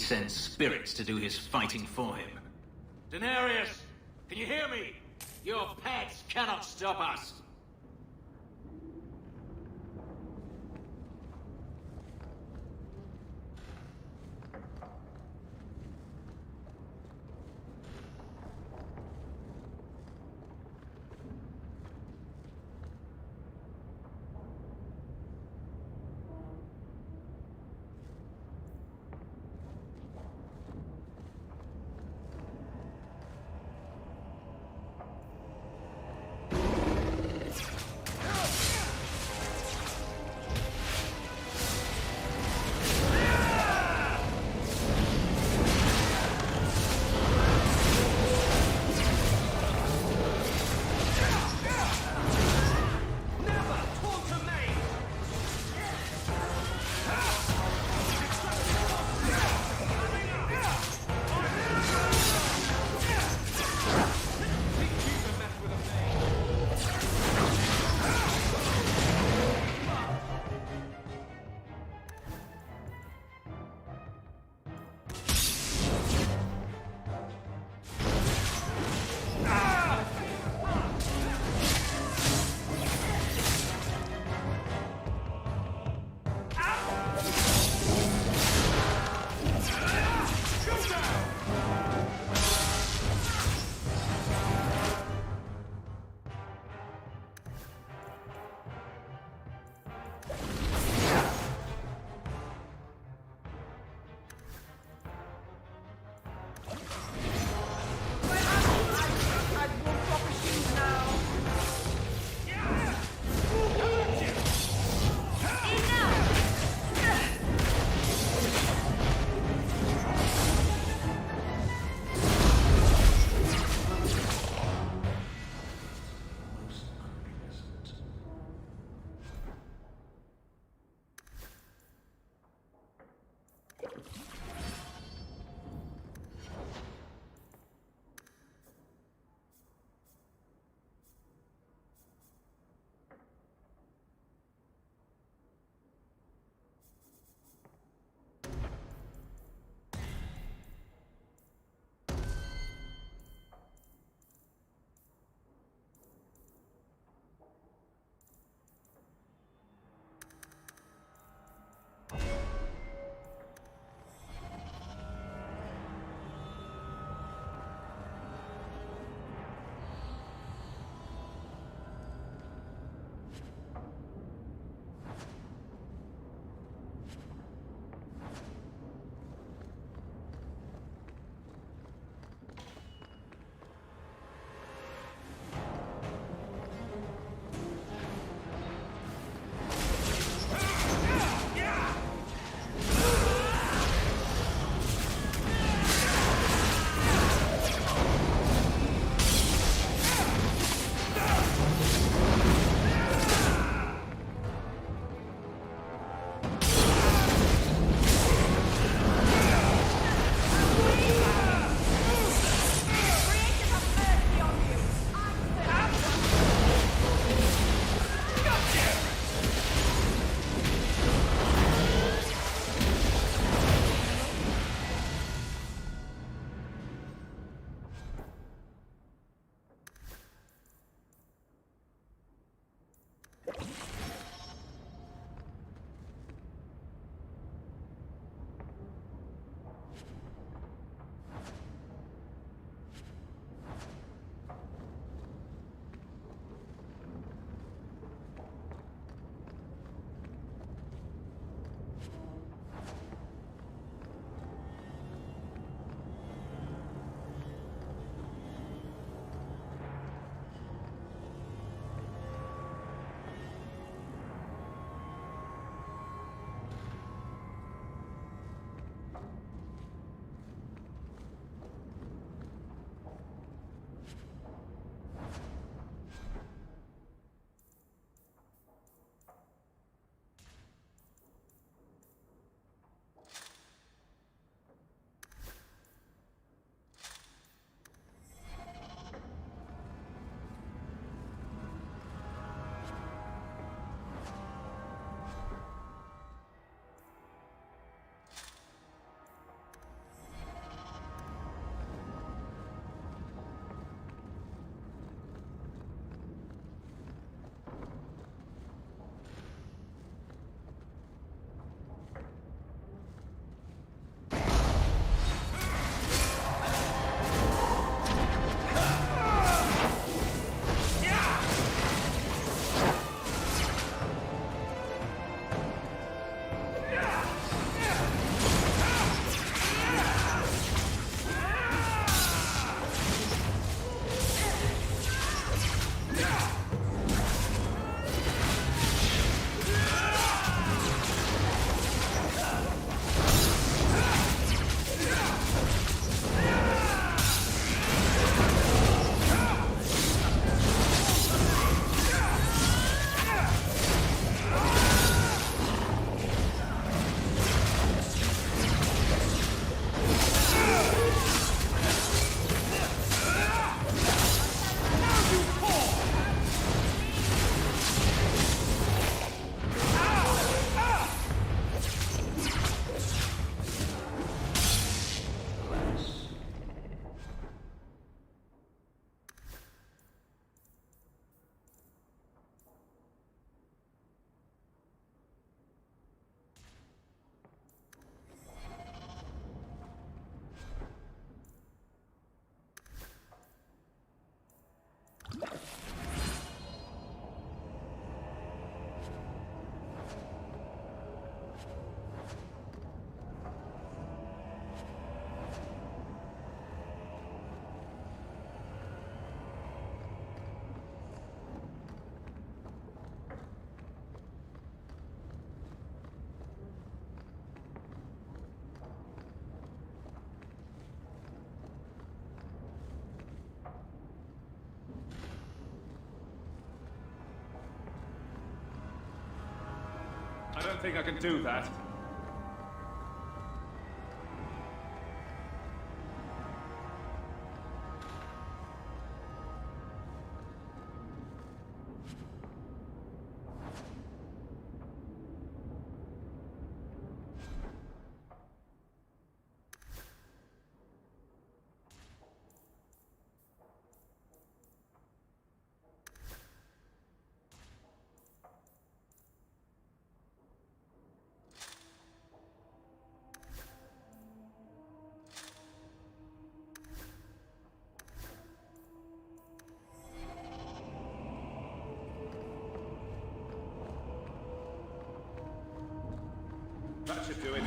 sends spirits to do his fighting for him. Daenerys, can you hear me? Your pets cannot stop us. I don't think I can do that. That should do it.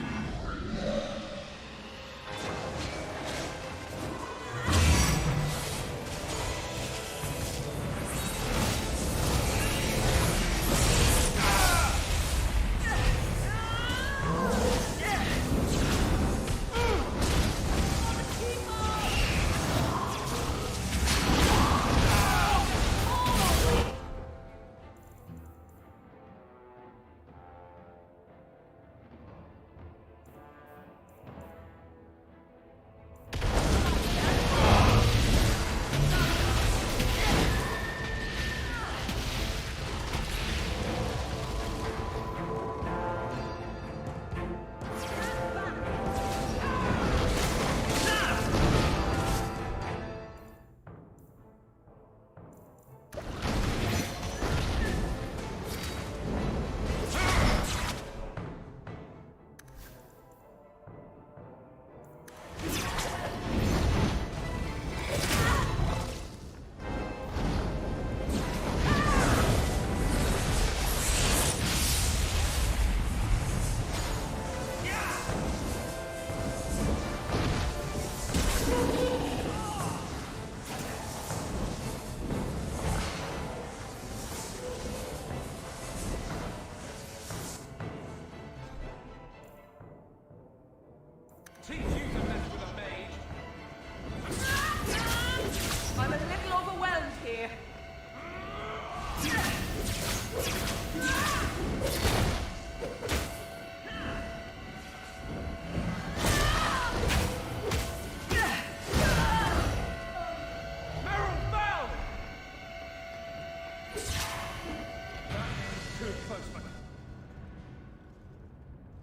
I'm a little overwhelmed here.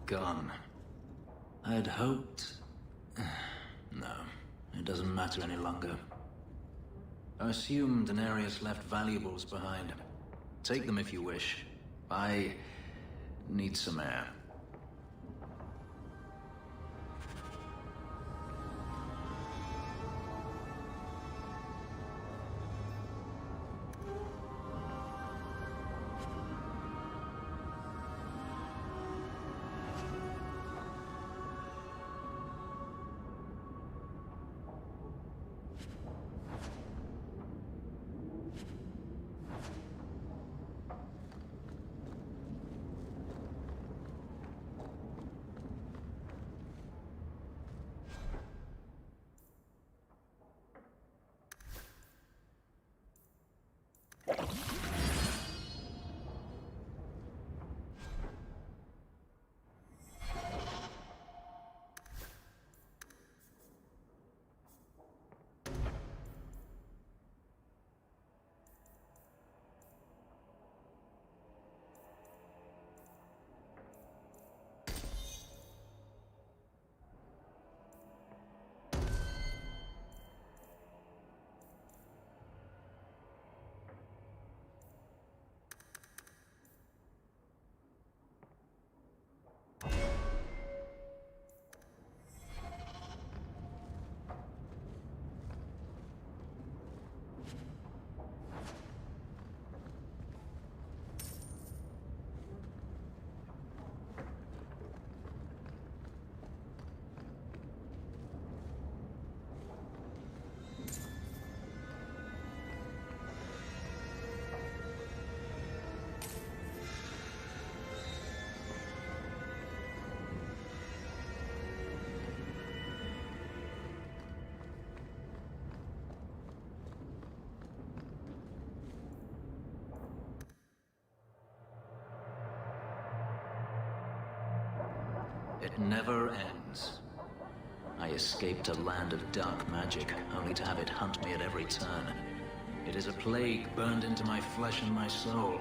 Gone. I'd hoped... No, it doesn't matter any longer. I assume Daenerys left valuables behind. Take them if you wish. I need some air. never ends. I escaped a land of dark magic, only to have it hunt me at every turn. It is a plague burned into my flesh and my soul.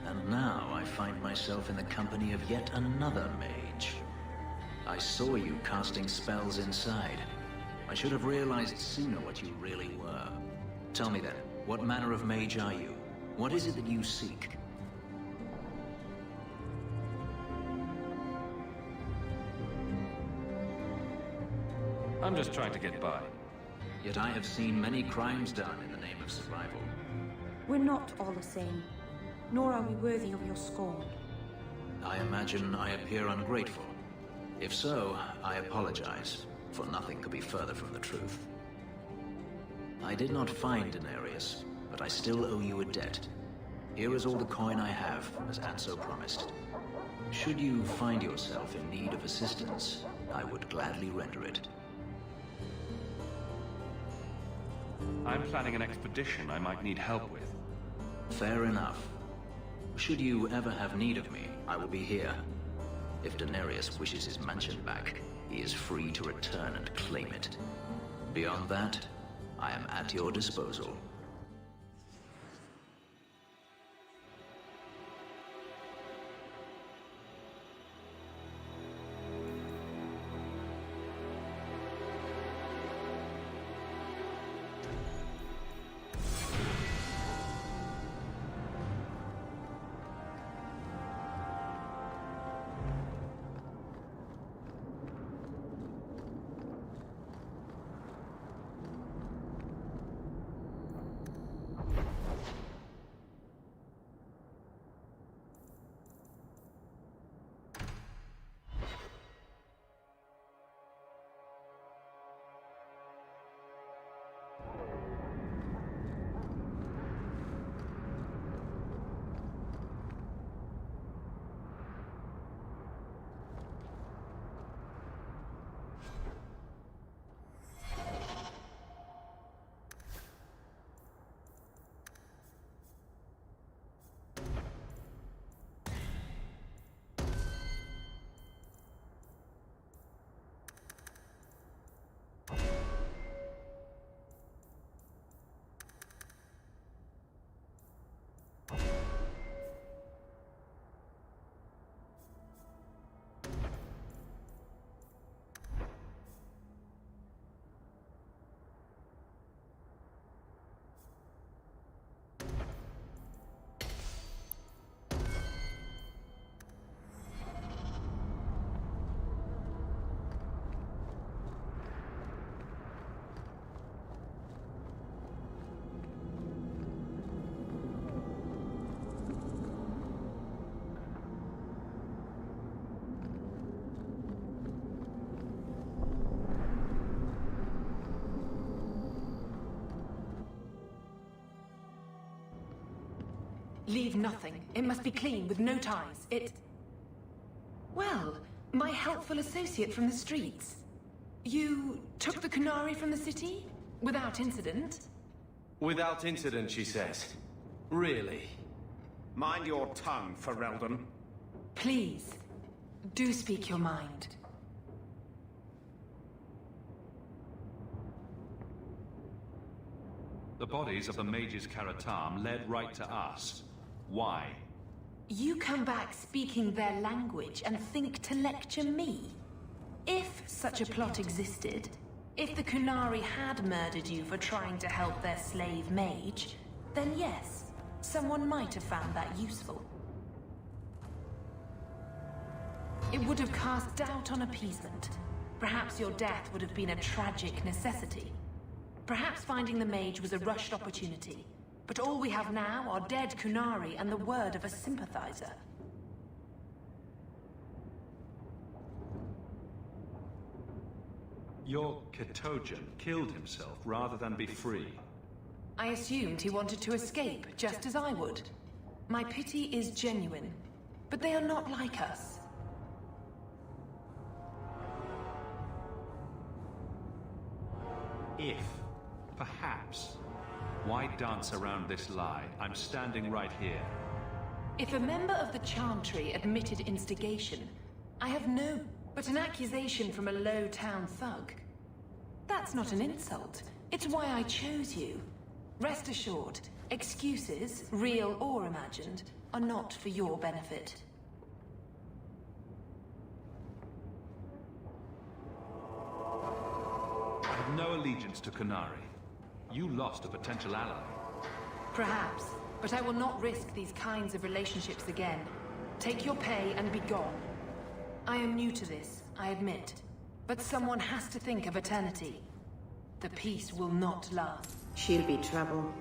And now I find myself in the company of yet another mage. I saw you casting spells inside. I should have realized sooner what you really were. Tell me then, what manner of mage are you? What is it that you seek? I'm just trying to get by. Yet I have seen many crimes done in the name of survival. We're not all the same, nor are we worthy of your scorn. I imagine I appear ungrateful. If so, I apologize, for nothing could be further from the truth. I did not find Denarius, but I still owe you a debt. Here is all the coin I have, as Anso promised. Should you find yourself in need of assistance, I would gladly render it. I'm planning an expedition I might need help with. Fair enough. Should you ever have need of me, I will be here. If Denarius wishes his mansion back, he is free to return and claim it. Beyond that, I am at your disposal. Leave nothing. It must be clean, with no ties. Well, my helpful associate from the streets. You took the Canary from the city? Without incident? Without incident, she says. Really? Mind your tongue, Ferelden. Please, do speak your mind. The bodies of the mages Karatam led right to us. Why? You come back speaking their language and think to lecture me? If such a plot existed, if the Kunari had murdered you for trying to help their slave mage, then yes, someone might have found that useful. It would have cast doubt on appeasement. Perhaps your death would have been a tragic necessity. Perhaps finding the mage was a rushed opportunity. But all we have now are dead Kunari and the word of a sympathizer. Your Ketogen killed himself rather than be free. I assumed he wanted to escape, just as I would. My pity is genuine, but they are not like us. If, perhaps, why dance around this lie? I'm standing right here. If a member of the Chantry admitted instigation, I have no But an accusation from a low-town thug? That's not an insult. It's why I chose you. Rest assured, excuses, real or imagined, are not for your benefit. I have no allegiance to Kunari. You lost a potential ally. Perhaps, but I will not risk these kinds of relationships again. Take your pay and be gone. I am new to this, I admit. But someone has to think of eternity. The peace will not last. She'll be trouble.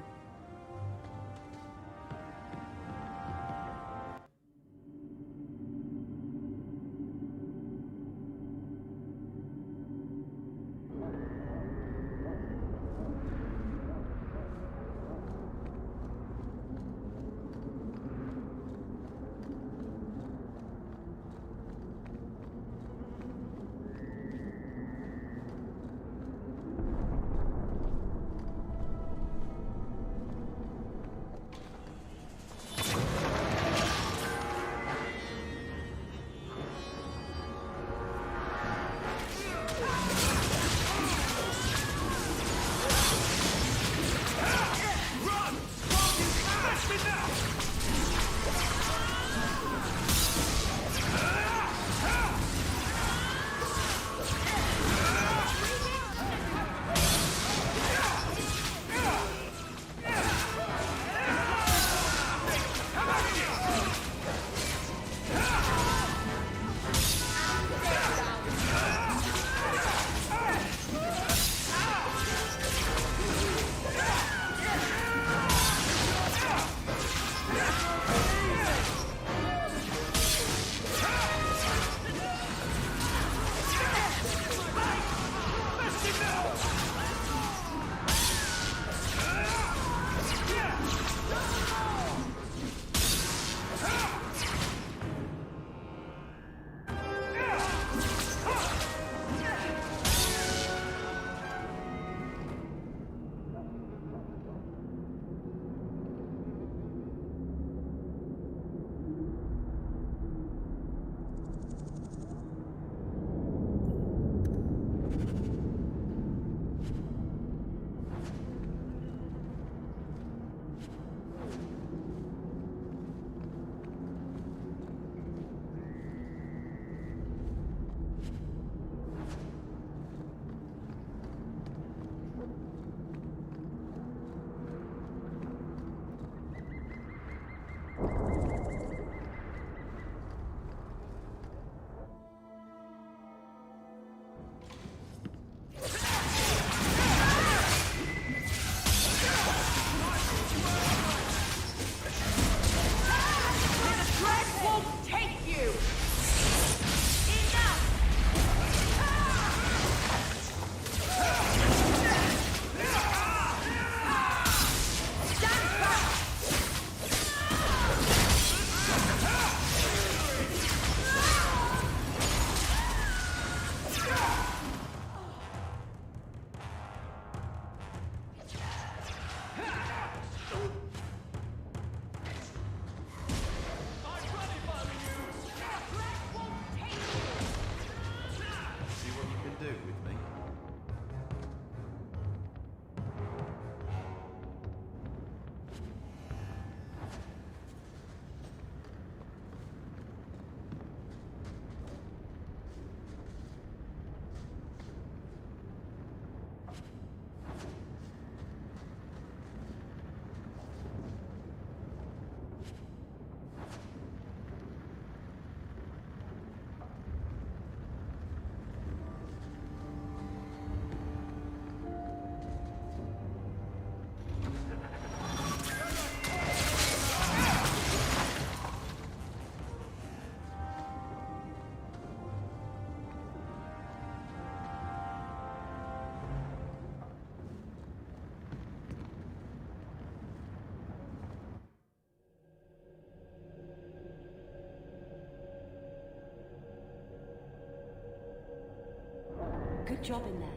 Good job in there.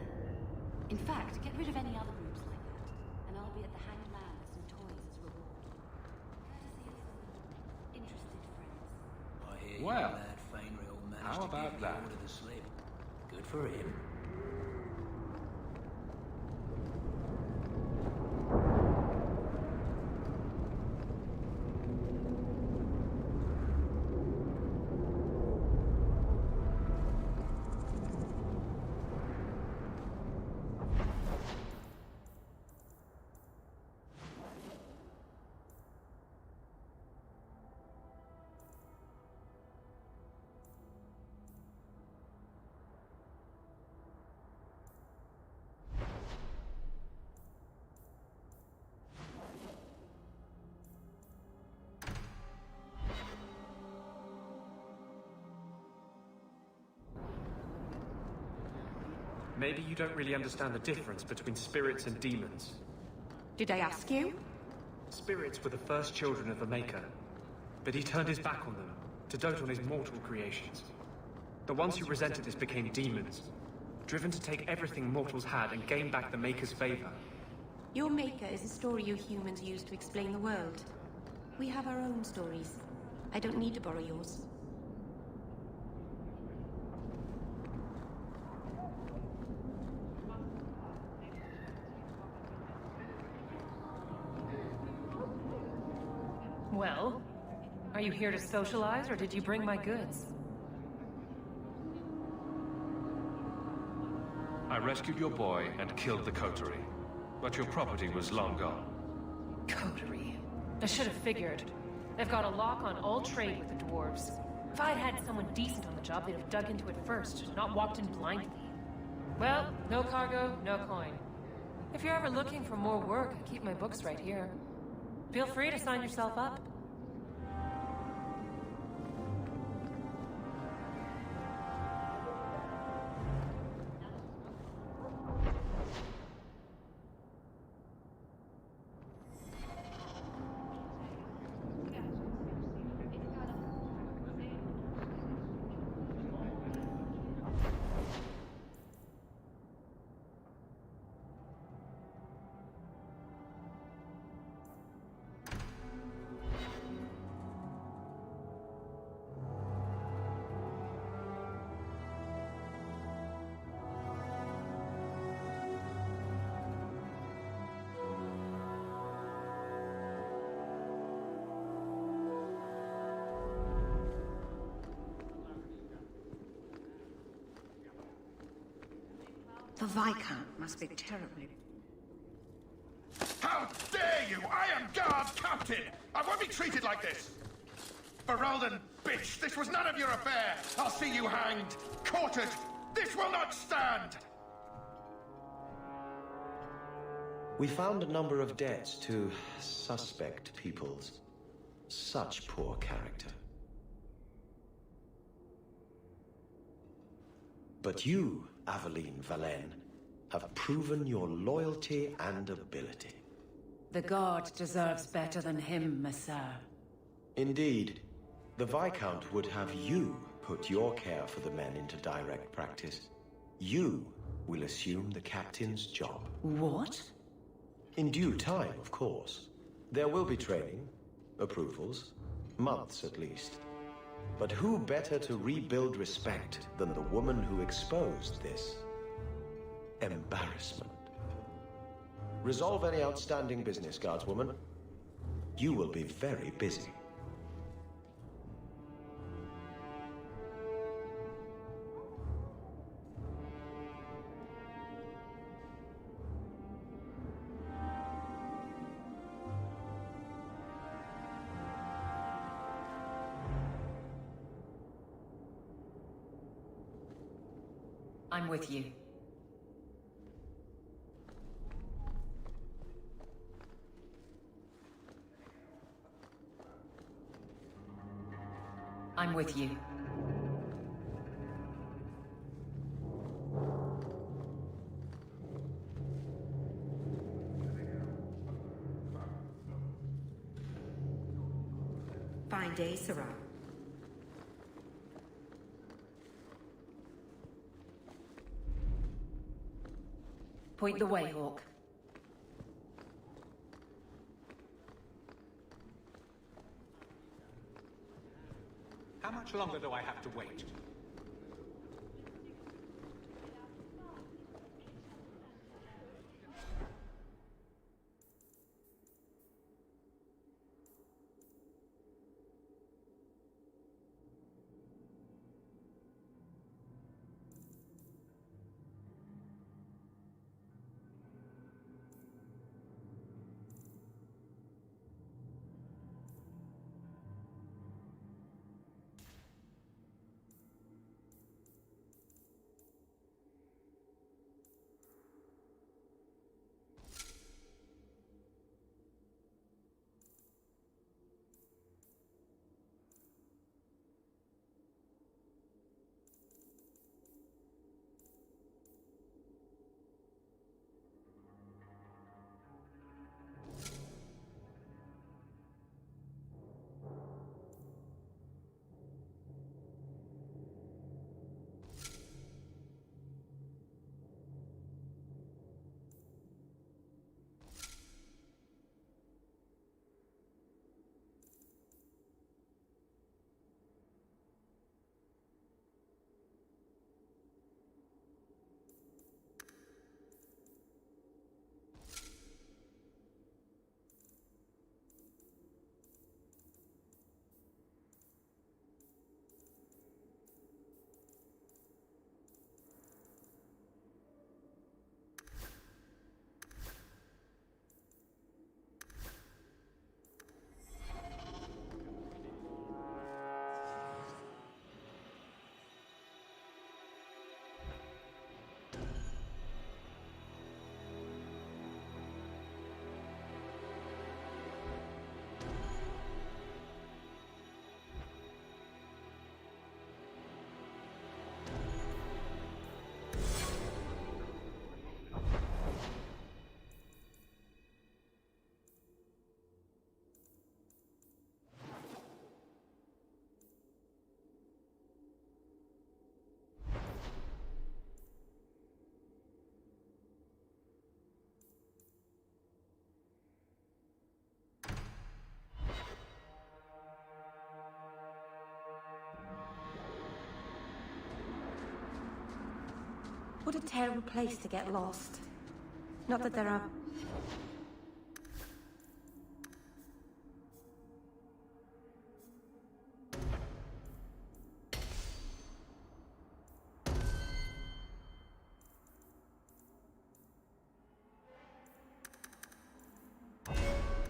In fact, get rid of any other groups like that, and I'll be at the Hanged Man with some toys as reward. Courtesy of some interested friends. I hear Well, you mad, Fainry, old man. How to about give that? the order to slip. Good for him. Maybe you don't really understand the difference between spirits and demons. Did I ask you? Spirits were the first children of the Maker, but he turned his back on them to dote on his mortal creations. The ones who resented this became demons, driven to take everything mortals had and gain back the Maker's favor. Your Maker is a story you humans use to explain the world. We have our own stories. I don't need to borrow yours. Well, are you here to socialize, or did you bring my goods? I rescued your boy and killed the coterie, but your property was long gone. Coterie. I should have figured. They've got a lock on all trade with the dwarves. If I'd had someone decent on the job, they'd have dug into it first, not walked in blindly. Well, no cargo, no coin. If you're ever looking for more work, I keep my books right here. Feel free to sign yourself up. The Viscount must be terribly... How dare you! I am guard captain! I won't be treated like this! Ferelden, bitch! This was none of your affair! I'll see you hanged! Quartered! This will not stand! We found a number of debts to suspect peoples. Such poor character. But you, Aveline Valen, have proven your loyalty and ability. The guard deserves better than him, Messire. Indeed. The Viscount would have you put your care for the men into direct practice. You will assume the captain's job. What? In due time, of course. There will be training, approvals, months at least. But who better to rebuild respect than the woman who exposed this embarrassment? Resolve any outstanding business, guardswoman. You will be very busy. I'm with you. I'm with you. Fine day, Sarah. Point the way, Hawk. How much longer do I have to wait? What a terrible place to get lost. Not that there are...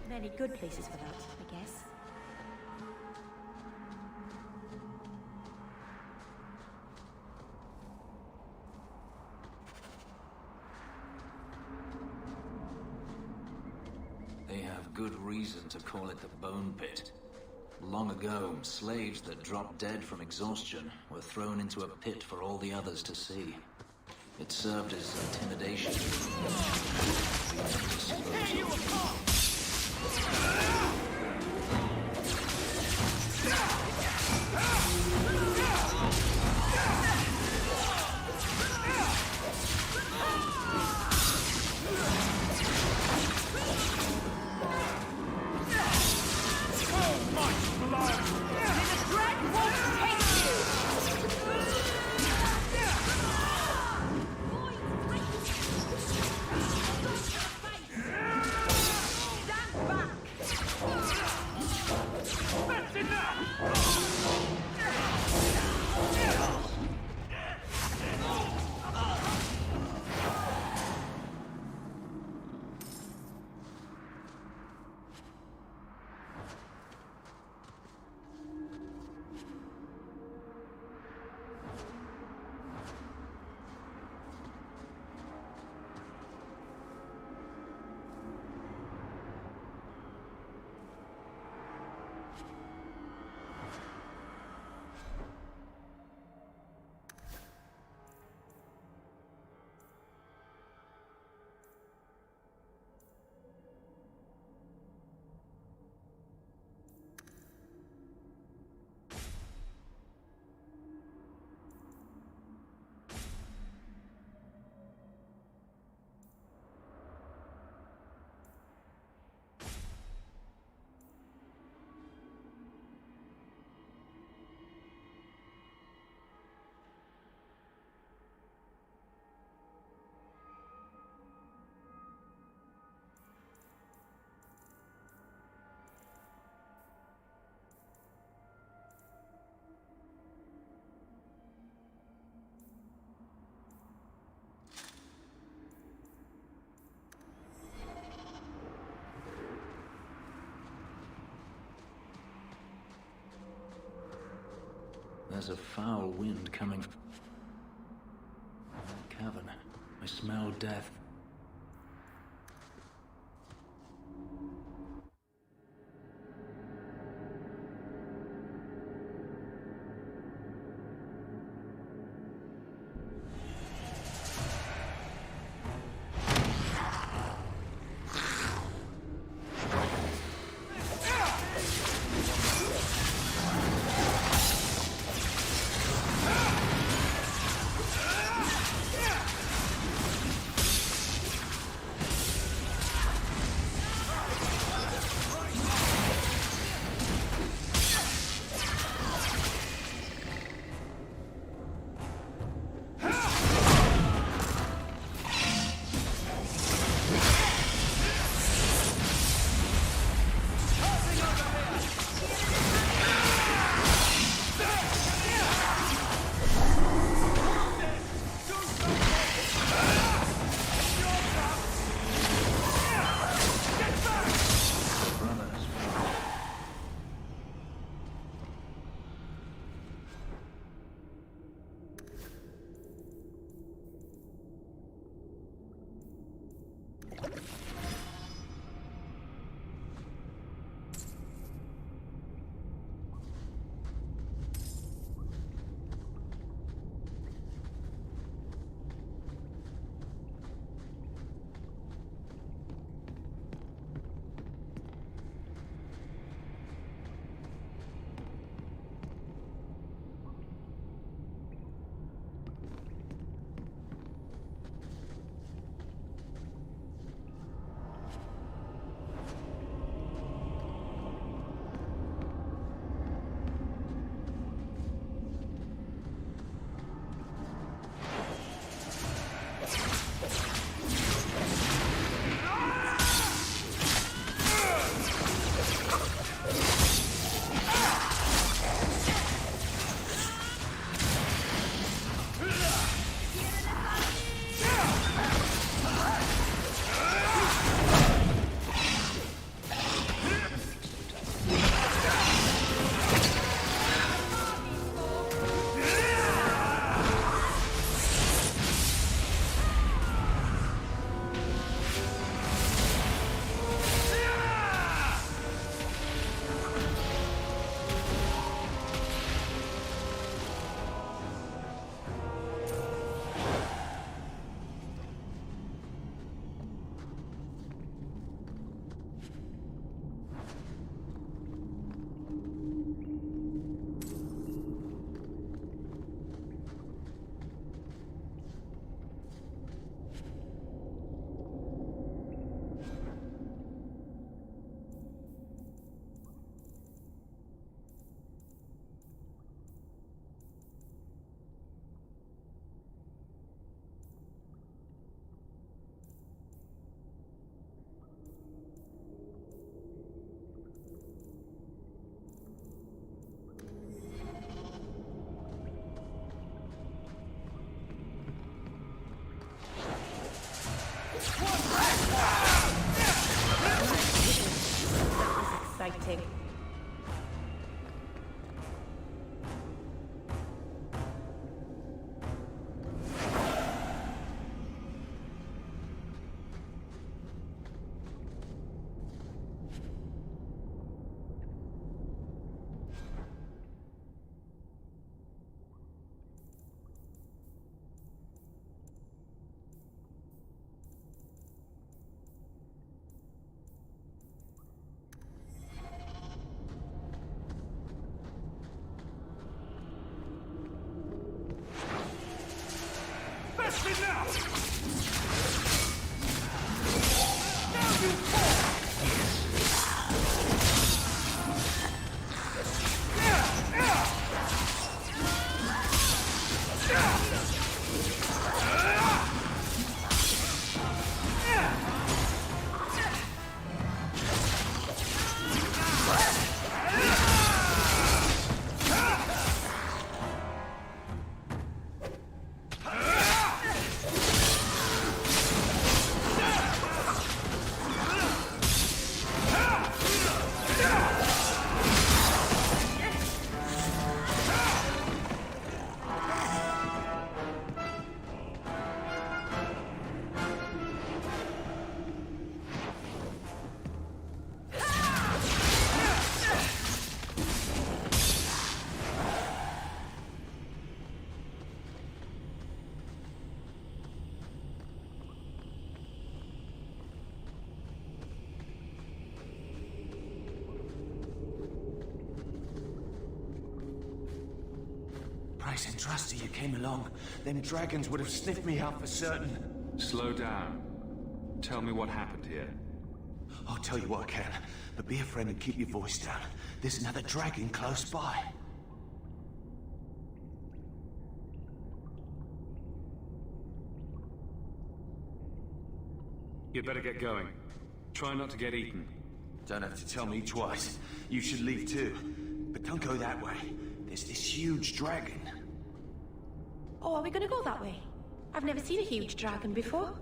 many good places for that, I guess. They have good reason to call it the Bone Pit. Long ago, slaves that dropped dead from exhaustion were thrown into a pit for all the others to see. It served as intimidation. Hey, you There's a foul wind coming from the cavern. I smell death. fighting. Price and Trusty, you came along. Them dragons would have sniffed me out for certain. Slow down. Tell me what happened here. I'll tell you what I can, but be a friend and keep your voice down. There's another dragon close by. You'd better get going. Try not to get eaten. Don't have to tell me twice. You should leave too. But don't go that way. There's this huge dragon. Oh, are we gonna go that way? I've never seen a huge dragon before.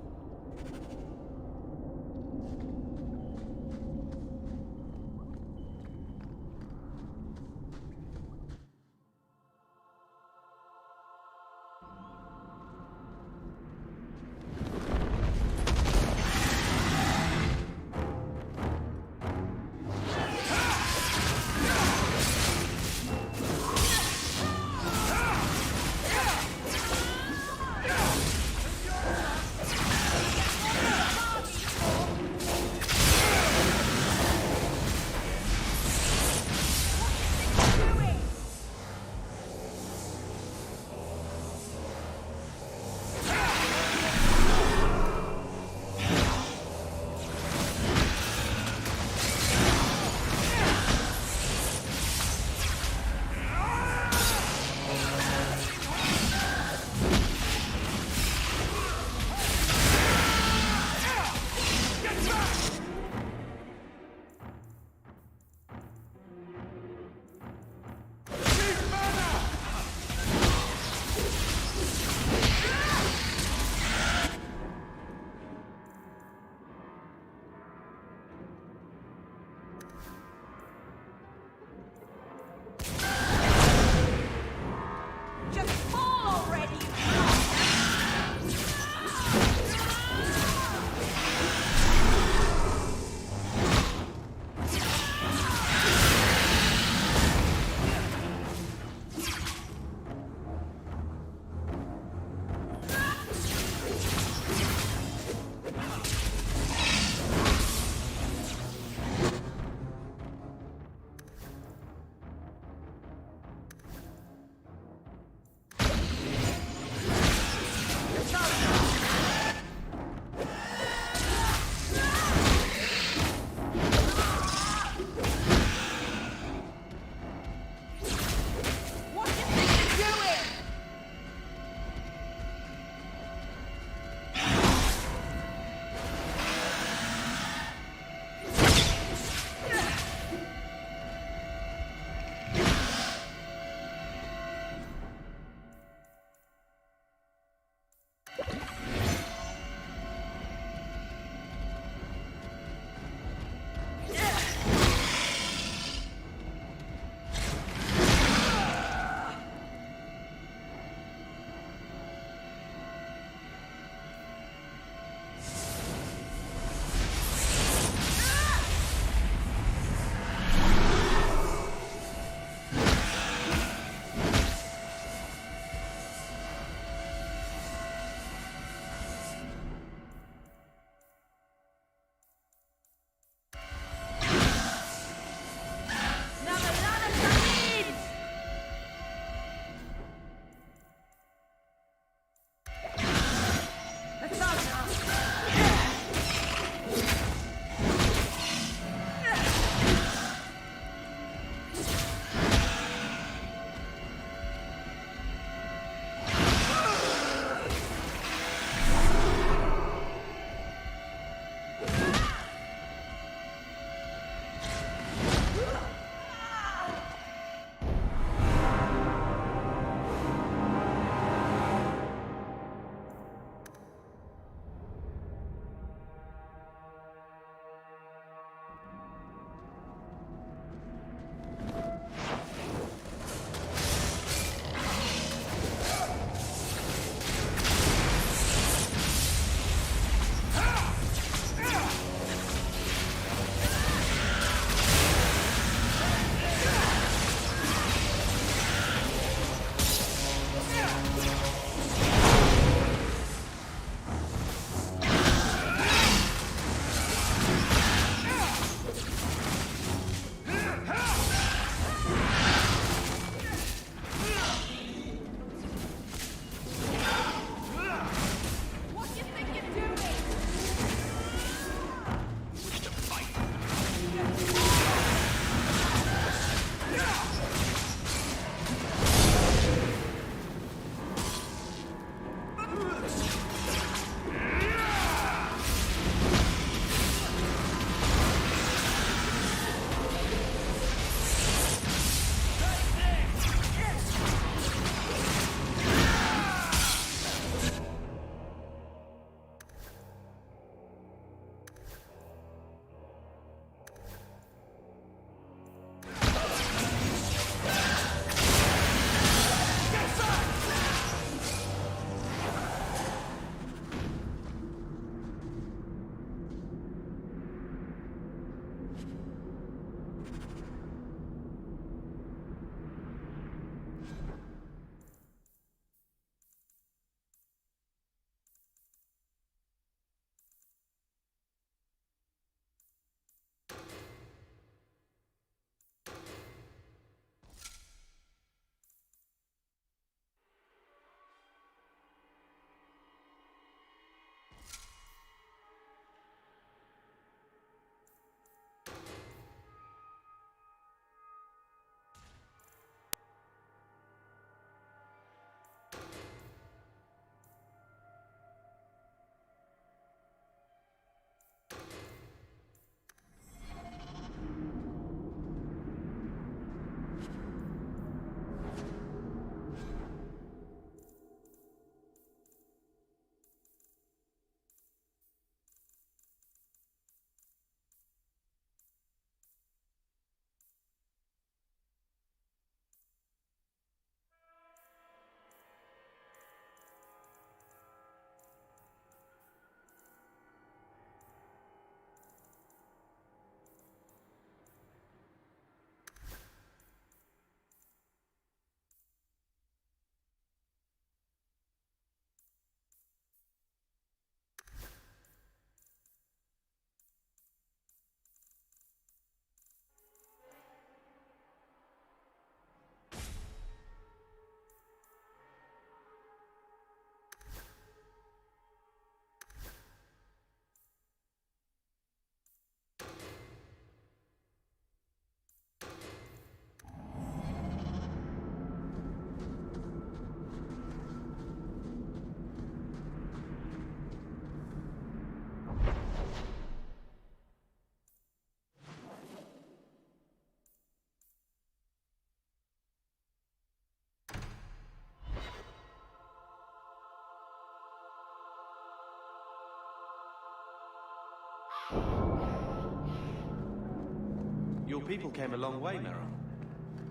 people came a long way, Mira.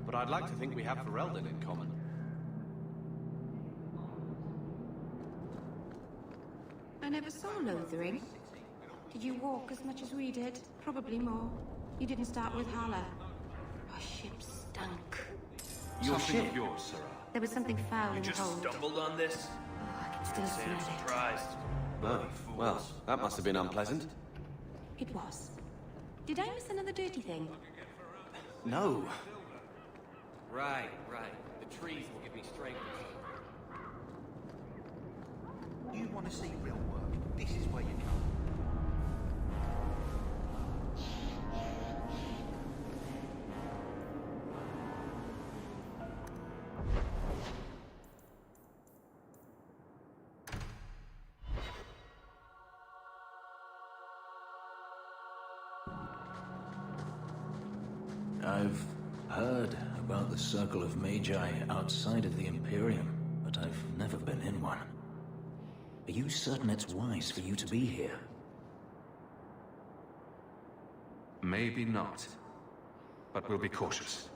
But I'd like to think we have Ferelden in common. I never saw Lothering. Did you walk as much as we did? Probably more. You didn't start with Hala. Our ship stunk. Your ship of yours, Sarah. There was something foul in the hold. Stumbled on this? Oh, I can still smell it. Surprised. Oh, well, that must have been unpleasant. It was. Did I miss another dirty thing? No. Right. The trees will give me strength. You want to see real work? This is where you come. I've heard about the Circle of Magi outside of the Imperium, but I've never been in one. Are you certain it's wise for you to be here? Maybe not. But we'll be cautious.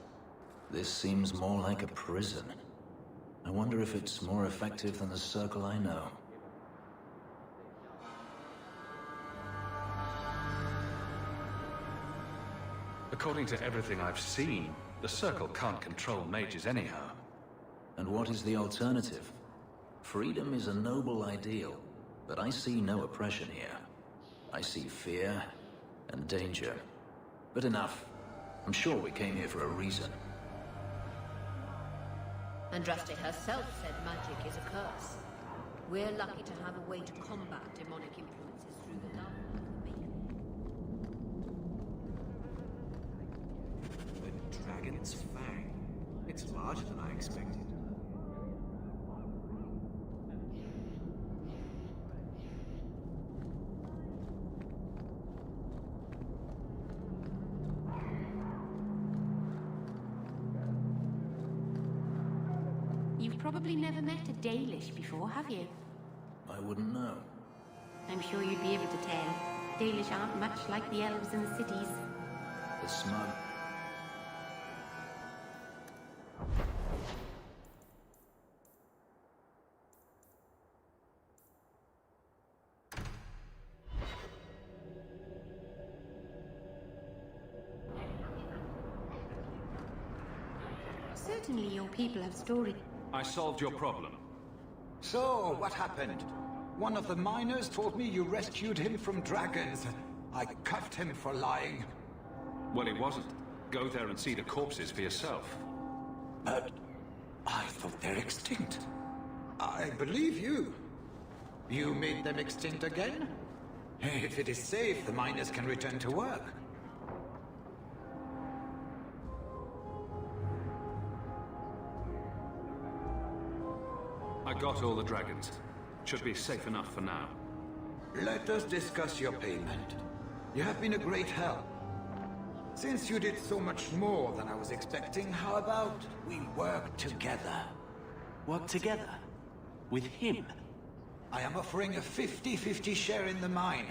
This seems more like a prison. I wonder if it's more effective than the Circle I know. According to everything I've seen, the Circle can't control mages anyhow. And what is the alternative? Freedom is a noble ideal, but I see no oppression here. I see fear and danger. But enough. I'm sure we came here for a reason. Andraste herself said magic is a curse. We're lucky to have a way to combat demonic influences through the love of the Maker. The Dragon's Fang. It's larger than I expected. You've probably never met a Dalish before, have you? I wouldn't know. I'm sure you'd be able to tell. Dalish aren't much like the elves in the cities. The smug. Certainly your people have stories. I solved your problem. So, what happened? One of the miners told me you rescued him from dragons. I cuffed him for lying. Well, he wasn't. Go there and see the corpses for yourself. But I thought they're extinct. I believe you. You made them extinct again? If it is safe, the miners can return to work. I got all the dragons. Should be safe enough for now. Let us discuss your payment. You have been a great help. Since you did so much more than I was expecting, how about we work together? Work together? With him? I am offering a 50-50 share in the mine.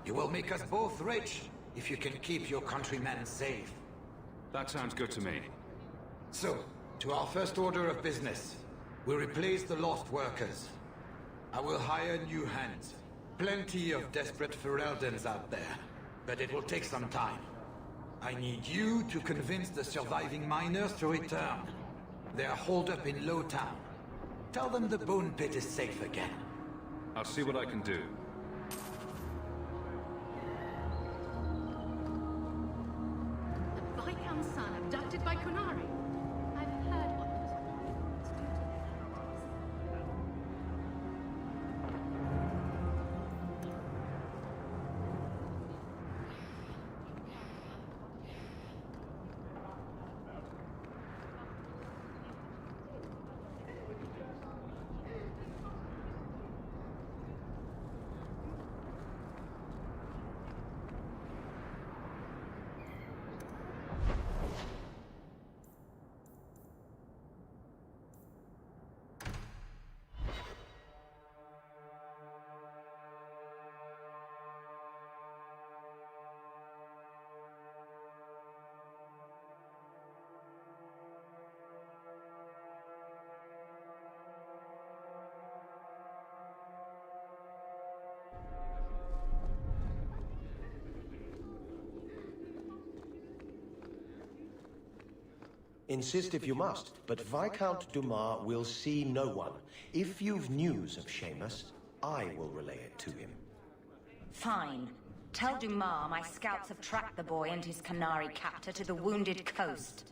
You will make us both rich if you can keep your countrymen safe. That sounds good to me. So, to our first order of business. We replace the lost workers. I will hire new hands. Plenty of desperate Fereldans out there. But it will take some time. I need you to convince the surviving miners to return. They are holed up in Lowtown. Tell them the Bone Pit is safe again. I'll see what I can do. The Viscount's son abducted by Kunari. I've heard what Insist if you must, but Viscount Dumas will see no one. If you've news of Seamus, I will relay it to him. Fine. Tell Dumas my scouts have tracked the boy and his Canary captor to the Wounded Coast.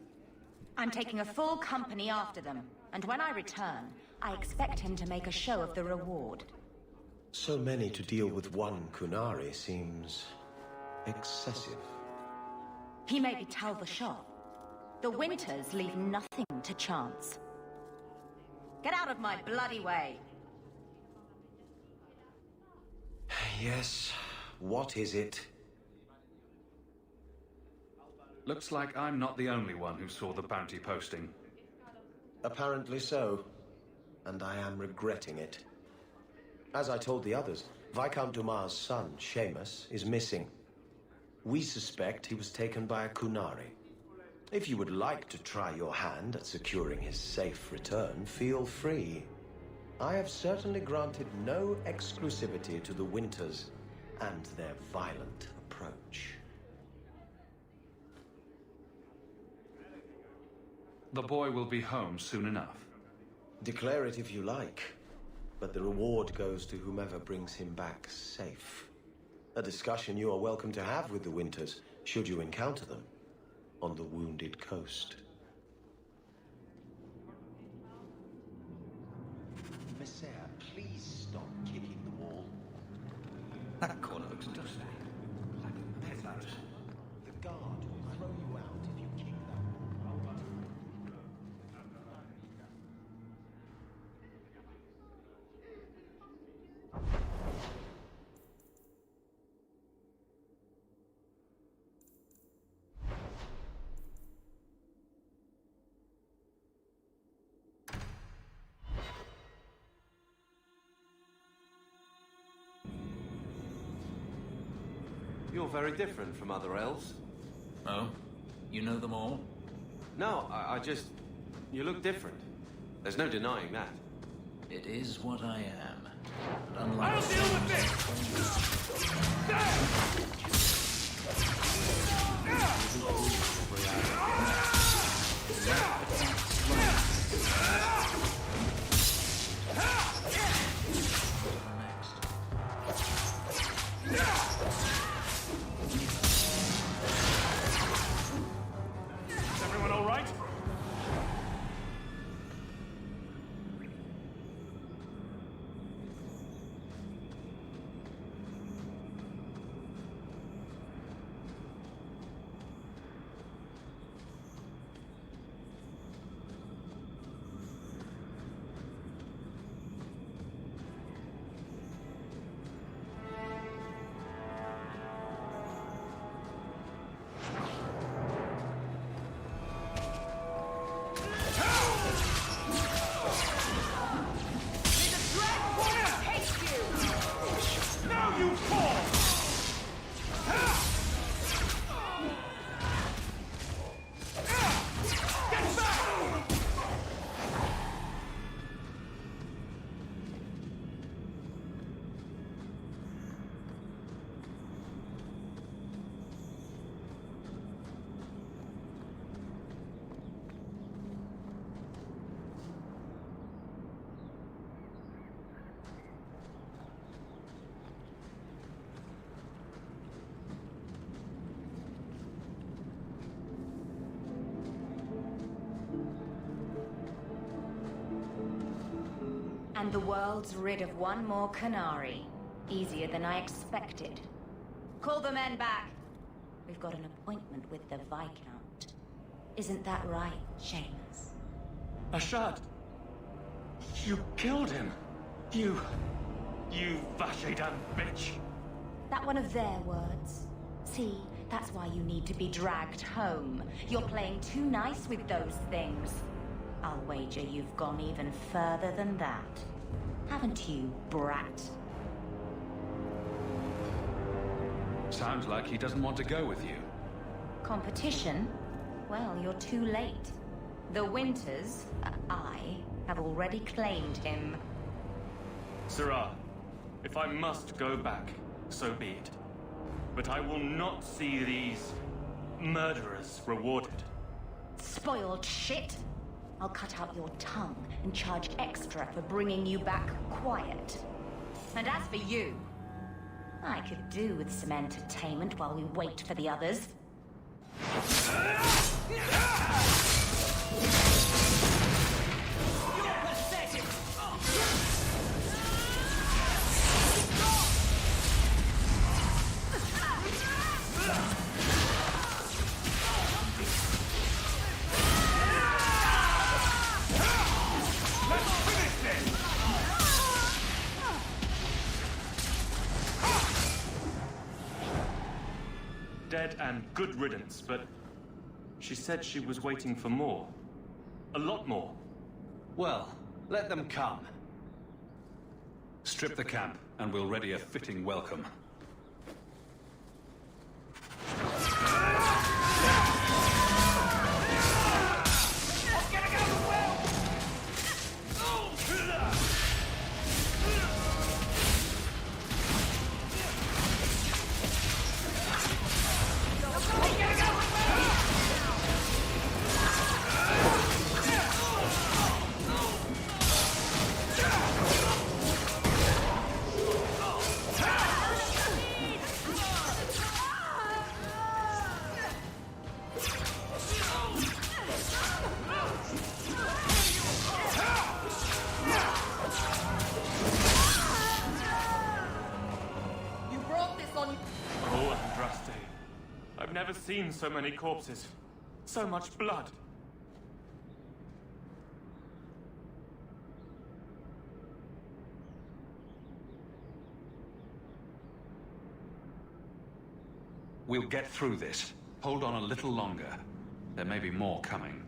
I'm taking a full company after them, and when I return, I expect him to make a show of the reward. So many to deal with one Kunari seems excessive. He may be tell the shop. The Winters leave nothing to chance. Get out of my bloody way! Yes, what is it? Looks like I'm not the only one who saw the bounty posting. Apparently so, and I am regretting it. As I told the others, Viscount Dumas' son, Seamus, is missing. We suspect he was taken by a Kunari. If you would like to try your hand at securing his safe return, feel free. I have certainly granted no exclusivity to the Winters and their violent approach. The boy will be home soon enough. Declare it if you like, but the reward goes to whomever brings him back safe. A discussion you are welcome to have with the Winters, should you encounter them on the Wounded Coast. Messiah, please stop kicking the wall. That corner looks dusty. Like a peasant. The guard will throw you out if you kick that wall. You're very different from other elves. Oh? You know them all? No, I just... You look different. There's no denying that. It is what I am. But unlike... I'll deal with this! Is everyone all right? And the world's rid of one more Canary. Easier than I expected. Call the men back. We've got an appointment with the Viscount. Isn't that right, Seamus? Ashad! You killed him! You Vashedan bitch! That one of their words? See, that's why you need to be dragged home. You're playing too nice with those things. I'll wager you've gone even further than that. Haven't you, brat? Sounds like he doesn't want to go with you. Competition? Well, you're too late. The Winters, I, have already claimed him. Sirrah, if I must go back, so be it. But I will not see these murderers rewarded. Spoiled shit! I'll cut out your tongue and charge extra for bringing you back quiet. And as for you, I could do with some entertainment while we wait for the others. Dead and good riddance, but she said she was waiting for more. A lot more. Well, let them come. Strip the camp, and we'll ready a fitting welcome. Seen so many corpses, so much blood. We'll get through this. Hold on a little longer. There may be more coming.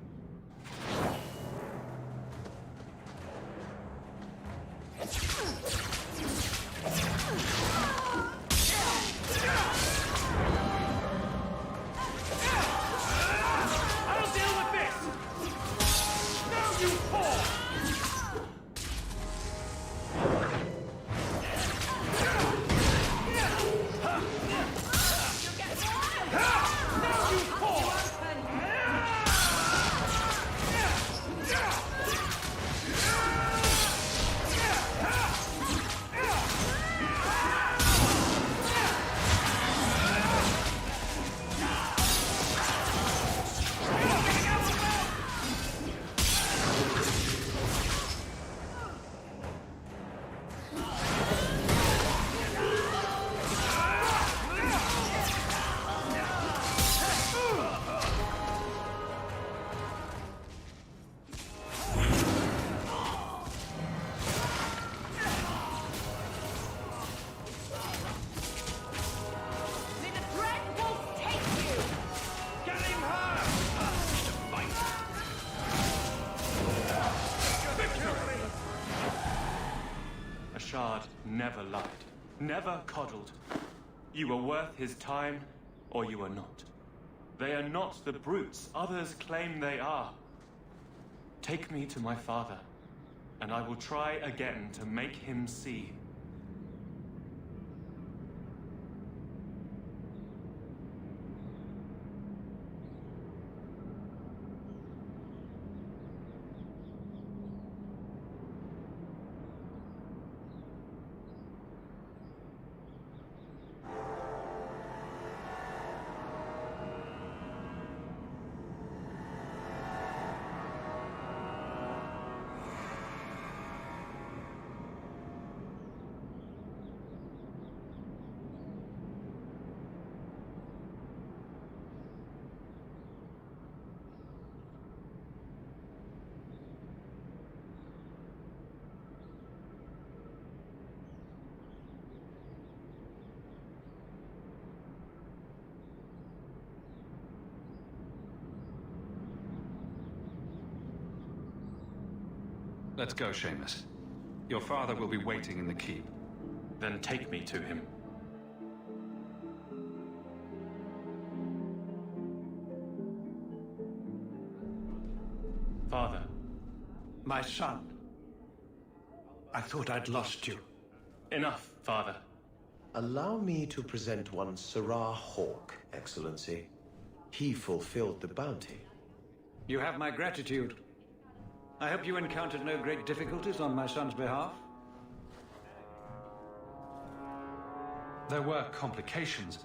Never lied, never coddled. You are worth his time, or you are not. They are not the brutes others claim they are. Take me to my father, and I will try again to make him see. Let's go, Seamus. Your father will be waiting in the keep. Then take me to him. Father. My son. I thought I'd lost you. Enough, Father. Allow me to present one Sarah Hawk, Excellency. He fulfilled the bounty. You have my gratitude. I hope you encountered no great difficulties on my son's behalf. There were complications,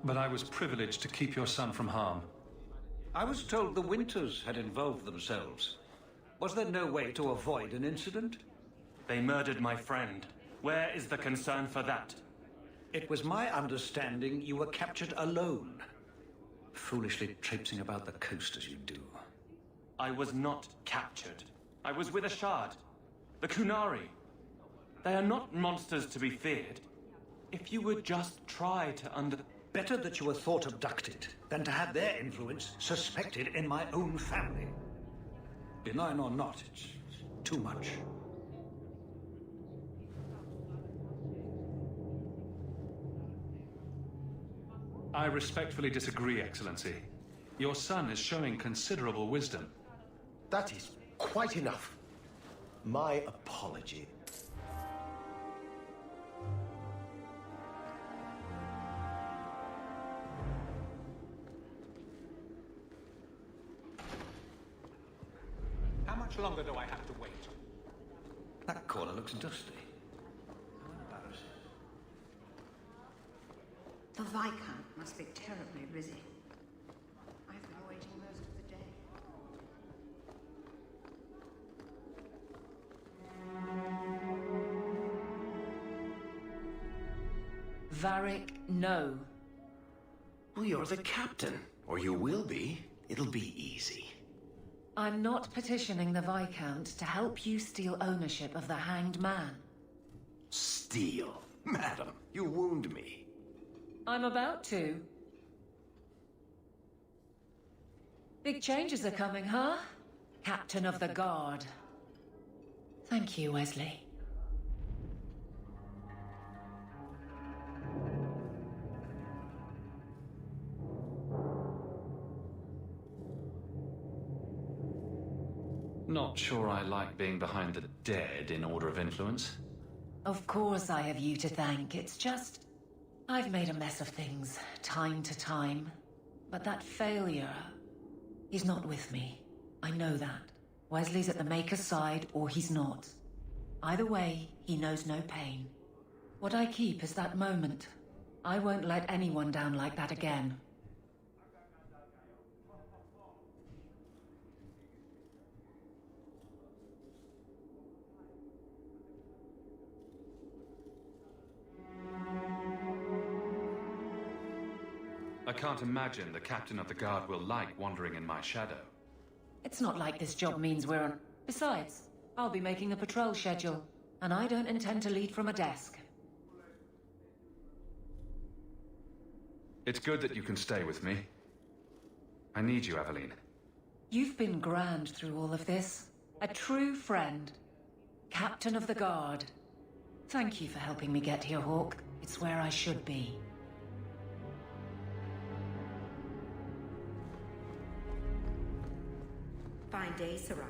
but I was privileged to keep your son from harm. I was told the Winters had involved themselves. Was there no way to avoid an incident? They murdered my friend. Where is the concern for that? It was my understanding you were captured alone. Foolishly traipsing about the coast as you do. I was not captured. I was with a shard. The Kunari. They are not monsters to be feared. If you would just try to Better that you were thought abducted than to have their influence suspected in my own family. Benign or not, it's too much. I respectfully disagree, Excellency. Your son is showing considerable wisdom. That is quite enough. My apology. How much longer do I have to wait? That corner looks dusty. The Viscount must be terribly busy. I've been waiting most of the day. Varric, no. Well, you're the captain. Or you will be. It'll be easy. I'm not petitioning the Viscount to help you steal ownership of the Hanged Man. Steal? Madam, you wound me. I'm about to. Big changes are coming, huh? Captain of the Guard. Thank you, Wesley. Not sure I like being behind the dead in order of influence. Of course I have you to thank. It's just... I've made a mess of things, time to time. But that failure... He's not with me. I know that. Wesley's at the Maker's side, or he's not. Either way, he knows no pain. What I keep is that moment. I won't let anyone down like that again. I can't imagine the Captain of the Guard will like wandering in my shadow. It's not like this job means we're on... Besides, I'll be making the patrol schedule, and I don't intend to lead from a desk. It's good that you can stay with me. I need you, Aveline. You've been grand through all of this. A true friend. Captain of the Guard. Thank you for helping me get here, Hawk. It's where I should be. Fine day, Sarah.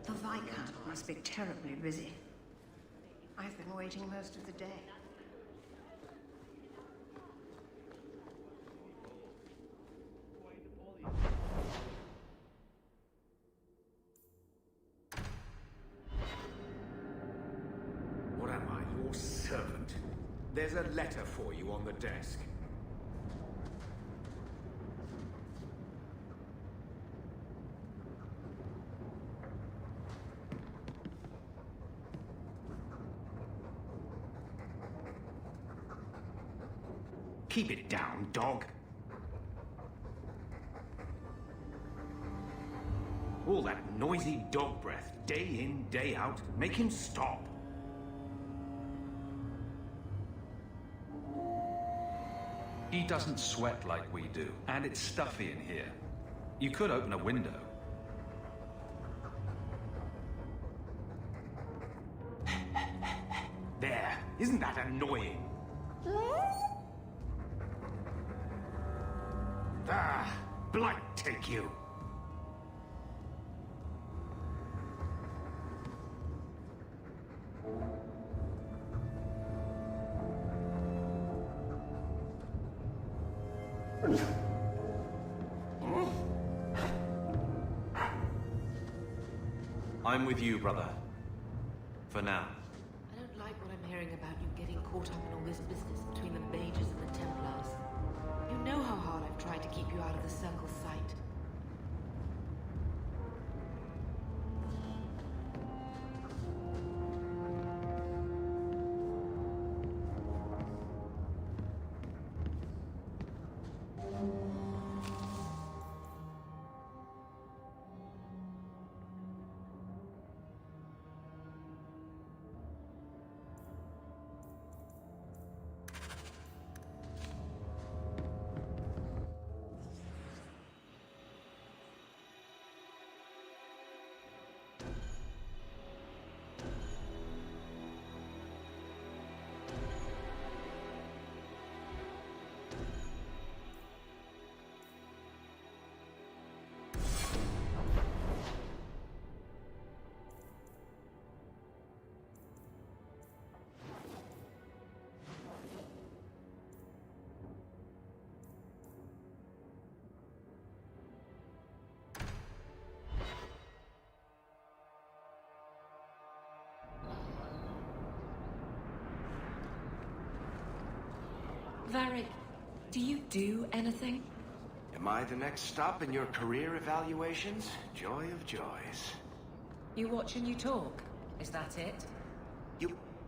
The Viscount must be terribly busy. I've been waiting most of the day. What am I, your servant? There's a letter for you on the desk. Keep it down, dog. All that noisy dog breath, day in, day out, make him stop. He doesn't sweat like we do, and it's stuffy in here. You could open a window. There, isn't that annoying? Ah, blight take you. I'm with you, brother. For now. I don't like what I'm hearing about you getting caught up in all this business between the Mages and the Templars. You know how hard I've tried to keep you out of the Circle's sight. Varric, do you do anything? Am I the next stop in your career evaluations? Joy of joys. You watch and you talk. Is that it?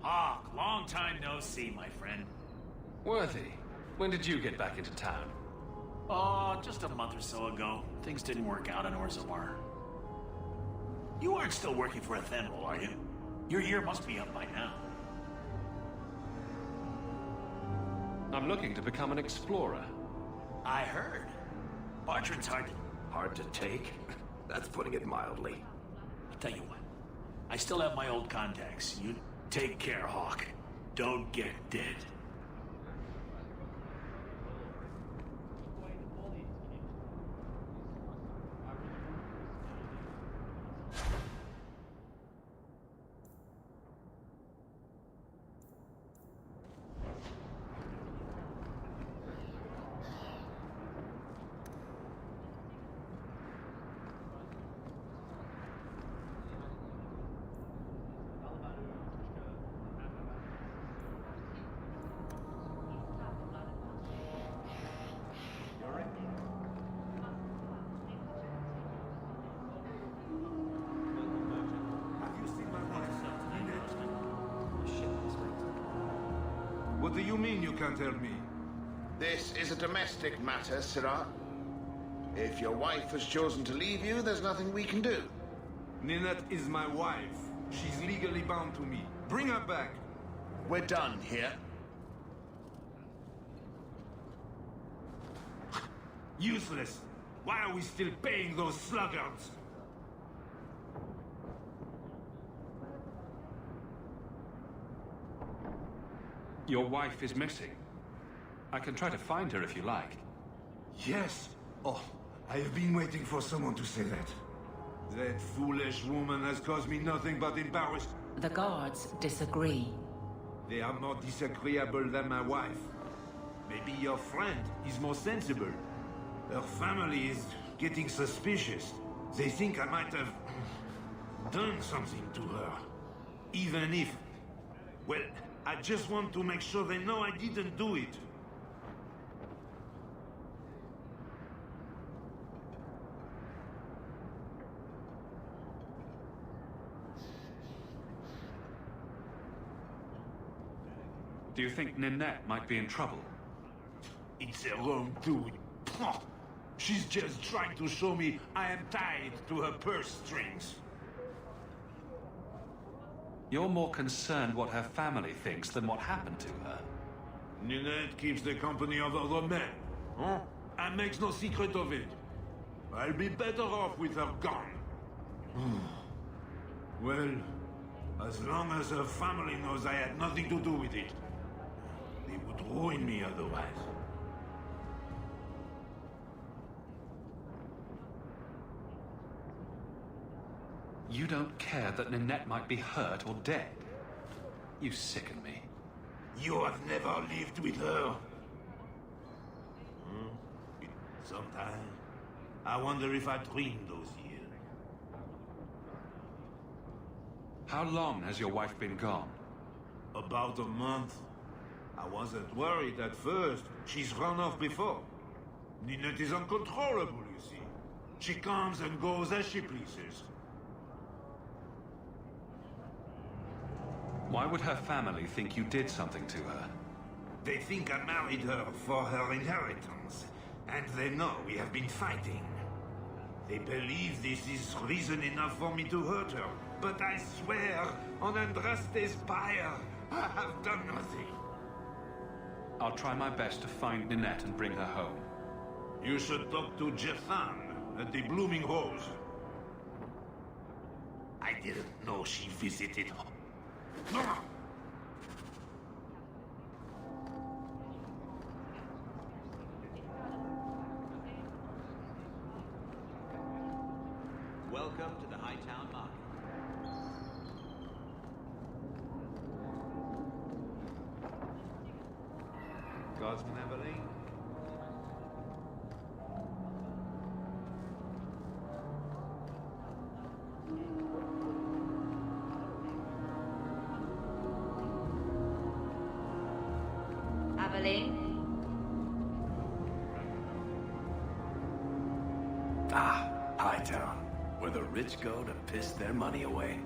Hawk, long time no see, my friend. Worthy, when did you get back into town? Oh, just a month or so ago. Things didn't work out in Orzammar. You aren't still working for Athenril, are you? Your year must be up by now. I'm looking to become an explorer. I heard. Bartran's hard to take. That's putting it mildly. I'll tell you what. I still have my old contacts. You take care, Hawk. Don't get dead. What do you mean you can't help me? This is a domestic matter, Sirrah. If your wife has chosen to leave you, there's nothing we can do. Ninette is my wife. She's legally bound to me. Bring her back. We're done here. Useless. Why are we still paying those sluggards? Your wife is missing. I can try to find her if you like. Yes. Oh, I have been waiting for someone to say that. That foolish woman has caused me nothing but embarrassment. The guards disagree. They are more disagreeable than my wife. Maybe your friend is more sensible. Her family is getting suspicious. They think I might have done something to her. Even if... Well, I just want to make sure they know I didn't do it. Do you think Ninette might be in trouble? It's her own doing. She's just trying to show me I am tied to her purse strings. You're more concerned what her family thinks than what happened to her. Ninette keeps the company of other men, huh? And makes no secret of it. I'll be better off with her gone. Well, as long as her family knows I had nothing to do with it, they would ruin me otherwise. You don't care that Ninette might be hurt or dead? You sicken me. You have never lived with her. Sometimes, I wonder if I dreamed those years. How long has your wife been gone? About a month. I wasn't worried at first. She's run off before. Ninette is uncontrollable, you see. She comes and goes as she pleases. Why would her family think you did something to her? They think I married her for her inheritance, and they know we have been fighting. They believe this is reason enough for me to hurt her, but I swear, on Andraste's pyre, I have done nothing. I'll try my best to find Ninette and bring her home. You should talk to Jethan at the Blooming Rose. I didn't know she visited. Welcome to the Hightown Market. Guardsman Evelyn? Aveline? Ah, Hightown, where the rich go to piss their money away.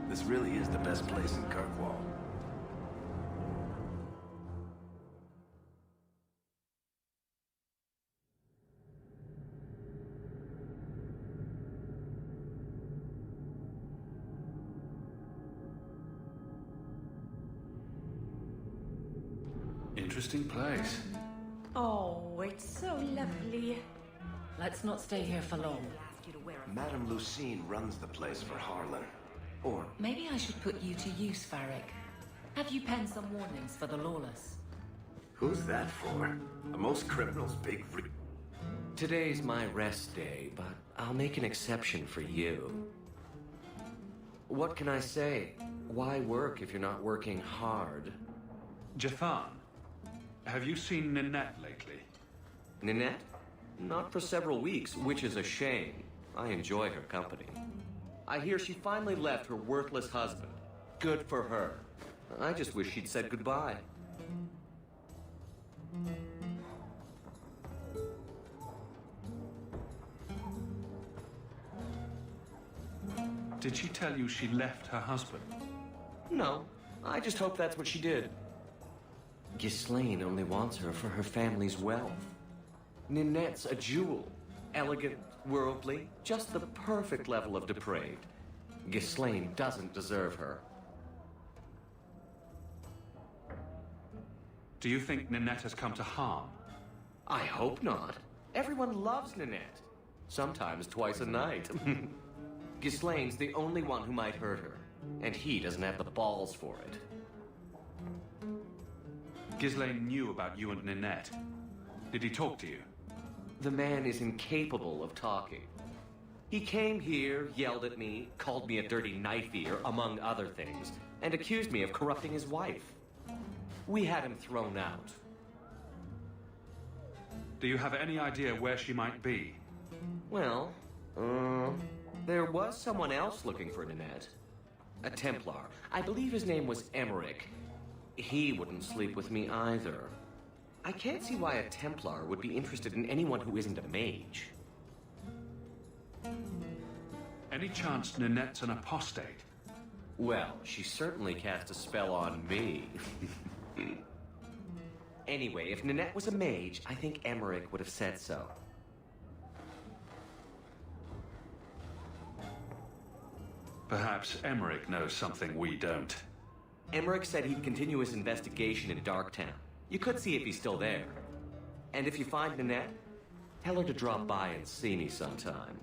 This really is the best place in Kirkwall. Interesting place. Oh, it's so lovely. Let's not stay here for long. Madame Lucine runs the place for Harlan. Or Maybe I should put you to use, Farrick. Have you penned some warnings for the lawless? who's that for? Most criminals big Today's my rest day, but I'll make an exception for you. What can I say? Why work if you're not working hard? Jathan, have you seen Ninette lately? Ninette? Not for several weeks, which is a shame. I enjoy her company. I hear she finally left her worthless husband. Good for her. I just wish she'd said goodbye. Did she tell you she left her husband? No, I just hope that's what she did. Ghislaine only wants her for her family's wealth. Ninette's a jewel. Elegant, worldly, just the perfect level of depraved. Ghislaine doesn't deserve her. Do you think Ninette has come to harm? I hope not. Everyone loves Ninette. Sometimes twice a night. Ghislaine's the only one who might hurt her, and he doesn't have the balls for it. Ghislaine knew about you and Ninette. Did he talk to you? The man is incapable of talking. He came here, yelled at me, called me a dirty knife-eater, among other things, and accused me of corrupting his wife. We had him thrown out. Do you have any idea where she might be? Well, there was someone else looking for Ninette. A Templar. I believe his name was Emmerich. He wouldn't sleep with me either. I can't see why a Templar would be interested in anyone who isn't a mage. Any chance Ninette's an apostate? Well, she certainly cast a spell on me. Anyway, if Ninette was a mage, I think Emmerich would have said so. Perhaps Emmerich knows something we don't. Emmerich said he'd continue his investigation in Darktown. You could see if he's still there. And if you find Ninette, tell her to drop by and see me sometime.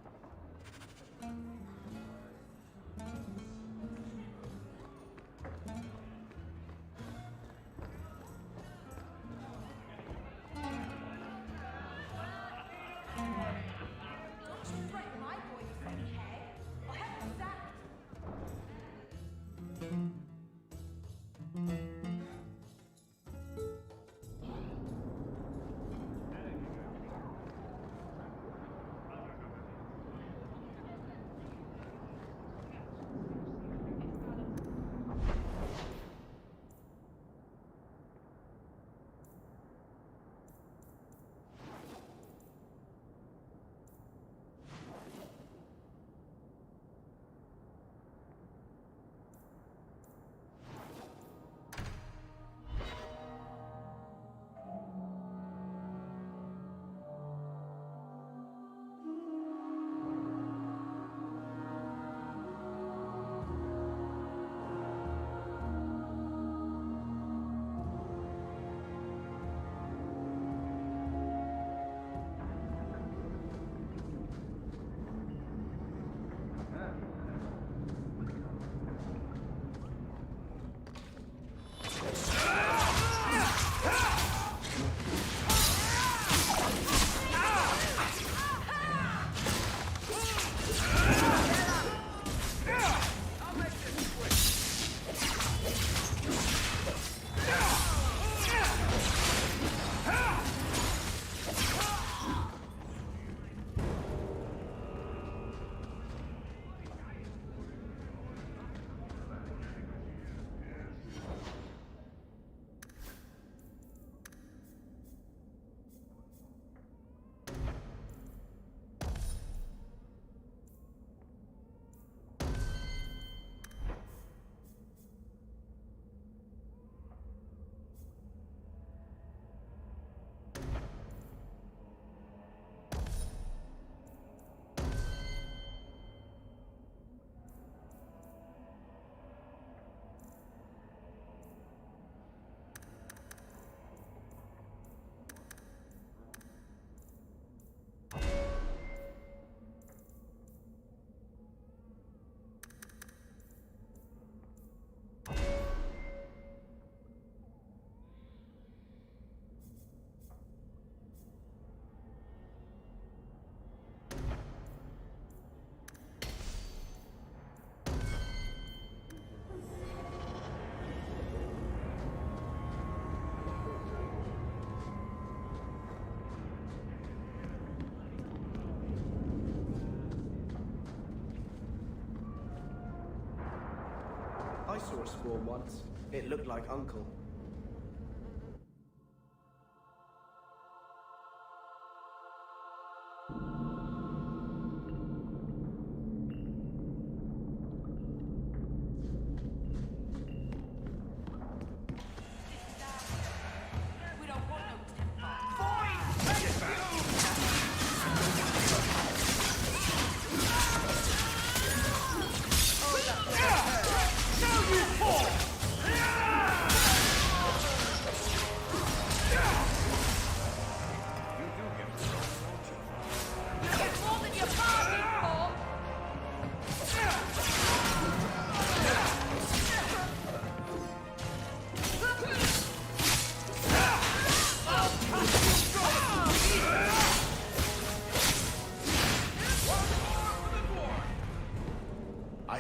for a spawn once. It looked like Uncle.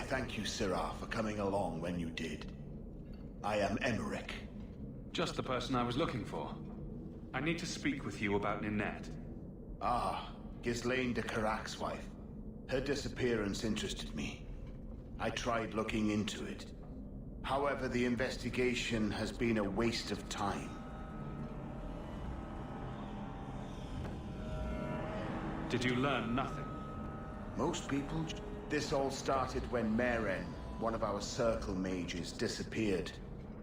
Thank you, Sirrah, for coming along when you did. I am Emmerich. Just the person I was looking for. I need to speak with you about Ninette. Ah, Ghislaine de Karak's wife. Her disappearance interested me. I tried looking into it. However, the investigation has been a waste of time. Did you learn nothing? Most people... This all started when Meren, one of our circle mages, disappeared.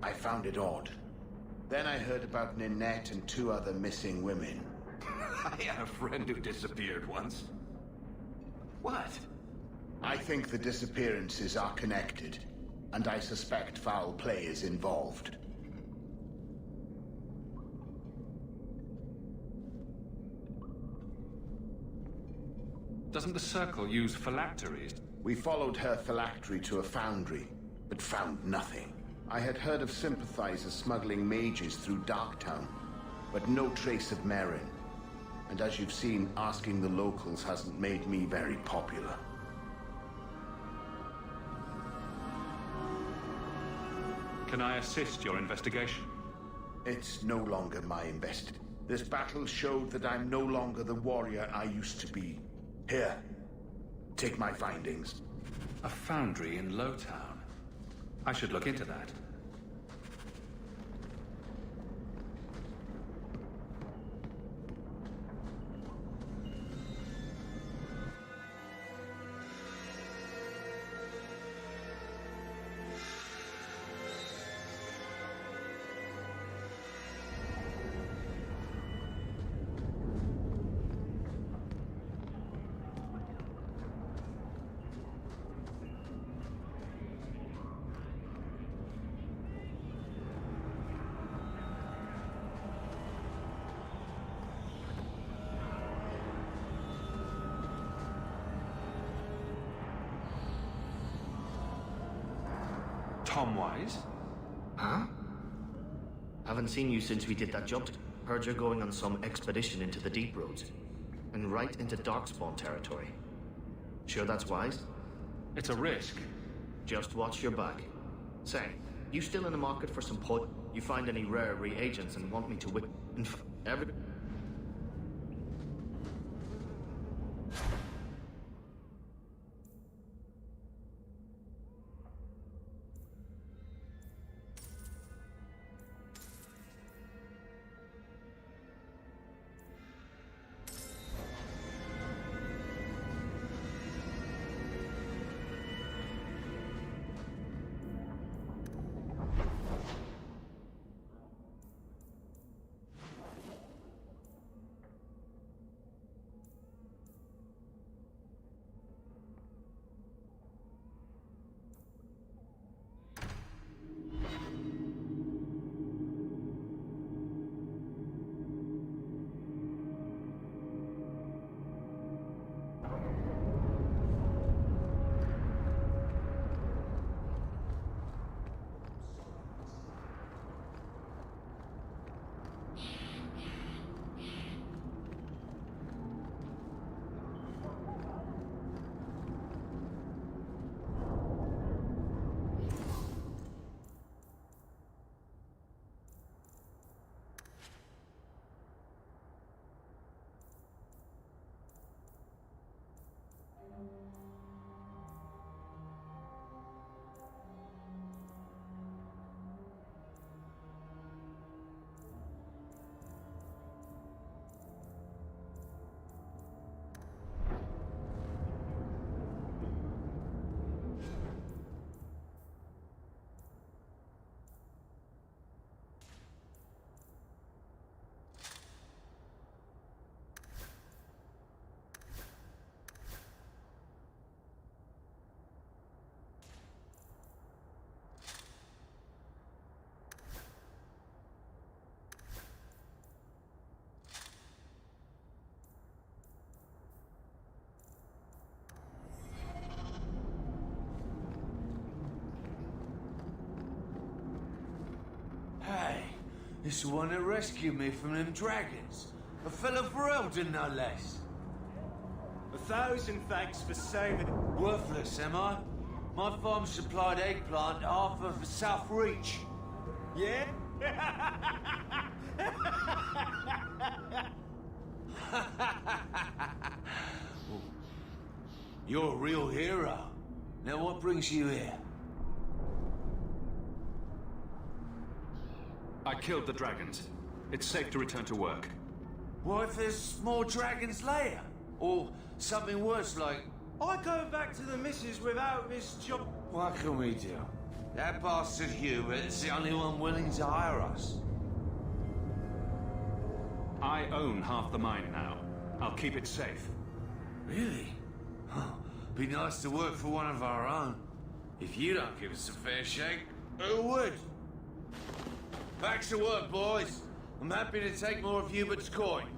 I found it odd. Then I heard about Ninette and 2 other missing women. I had a friend who disappeared once. What? I think the disappearances are connected, and I suspect foul play is involved. Doesn't the Circle use phylacteries? We followed her phylactery to a foundry, but found nothing. I had heard of sympathizers smuggling mages through Darktown, but no trace of Meren. And as you've seen, asking the locals hasn't made me very popular. Can I assist your investigation? It's no longer my investigation. This battle showed that I'm no longer the warrior I used to be. Here, take my findings. A foundry in Lowtown. I should look into that. Tom Wise? Huh? Haven't seen you since we did that job. Heard you're going on some expedition into the deep roads. And right into Darkspawn territory. Sure that's wise? It's a risk. Just watch your back. Say, you still in the market for some pot? You find any rare reagents and want me to whip... every... It's the one that rescued me from them dragons. A fellow Ferelden, no less. 1,000 thanks for saving... Worthless, am I? My farm supplied eggplant half of the South Reach. Yeah? You're a real hero. Now what brings you here? I killed the dragons. It's safe to return to work. What if there's more dragons later? Or something worse like... I go back to the missus without this job. What can we do? That bastard Hubert is the only one willing to hire us. I own half the mine now. I'll keep it safe. Really? Huh. Be nice to work for one of our own. If you don't give us a fair shake, who would? Back to work, boys. I'm happy to take more of Hubert's coin.